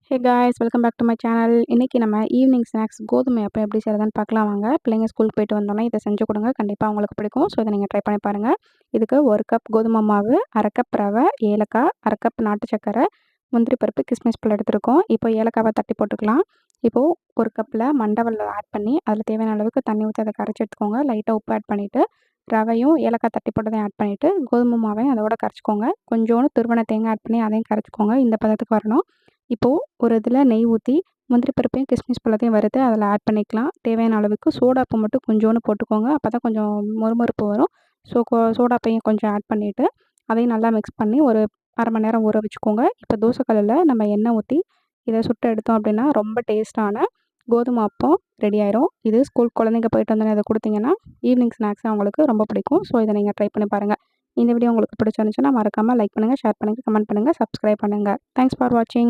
Hey guys welcome back to my channel. இன்றைக்கி நம்ம evening snacks கோதுமை அப்போ எப்படி செய்கிறதுன்னு பார்க்கலாம் வாங்க. பிள்ளைங்க ஸ்கூலுக்கு போயிட்டு வந்தோன்னே இதை செஞ்சு கொடுங்க, கண்டிப்பாக அவங்களுக்கு பிடிக்கும். ஸோ இதை நீங்கள் ட்ரை பண்ணி பாருங்கள். இதுக்கு 1 கப் கோதுமை மாவு, 1/2 கப் ரவை, ஏலக்காய், 1/2 கப் நாட்டு சர்க்கரை, முந்திரி பருப்பு, கிஸ்மிஸ் பழம் எடுத்துருக்கோம். இப்போ ஏலக்காவை தட்டி போட்டுக்கலாம். இப்போது 1 கப்பில் மண்டவெல்லம் ஆட் பண்ணி அதில் தேவையான அளவுக்கு தண்ணி ஊற்றி அதை கரைச்சி எடுத்துக்கோங்க. லைட்டாக உப்பு ஆட் பண்ணிவிட்டு ரவையும் ஏலக்காய் தட்டி போட்டதையும் ஆட் பண்ணிவிட்டு கோதுமை மாவையும் அதோட கரைச்சிக்கோங்க. கொஞ்சோண்டு துருவன தேங்காய் ஆட் பண்ணி அதையும் கரைச்சிக்கோங்க. இந்த பதத்துக்கு வரணும். இப்போது ஒரு இதில் நெய் ஊற்றி முந்திரி பருப்பையும் கிஸ்மிஸ் பழத்தையும் வறுத்து அதில் ஆட் பண்ணிக்கலாம். தேவையான அளவுக்கு சோடாப்பு மட்டும் கொஞ்சோண்டு போட்டுக்கோங்க. அப்போ தான் கொஞ்சம் மொறுமொறுப்பு வரும். ஸோ சோடாப்பையும் கொஞ்சம் ஆட் பண்ணிவிட்டு அதையும் நல்லா மிக்ஸ் பண்ணி ஒரு 1/2 மணி நேரம் ஊற வச்சுக்கோங்க. இப்போ தோசைக்கல்லில் நம்ம எண்ணெய் ஊற்றி இதை சுட்டு எடுத்தோம் அப்படின்னா ரொம்ப டேஸ்ட்டான கோதுமை அப்பம் ரெடி ஆயிரும். இது ஸ்கூல் குழந்தைங்க போயிட்டு வந்தோன்னே இதை கொடுத்தீங்கன்னா ஈவினிங் ஸ்நாக்ஸ் அவங்களுக்கு ரொம்ப பிடிக்கும். ஸோ இதை நீங்கள் ட்ரை பண்ணி பாருங்கள். இந்த வீடியோ உங்களுக்கு பிடிச்சிருந்துச்சுன்னா மறக்காமல் லைக் பண்ணுங்கள், ஷேர் பண்ணுங்கள், கமெண்ட் பண்ணுங்கள், சப்ஸ்கிரைப் பண்ணுங்கள். தேங்க்ஸ் ஃபார் வாட்சிங்.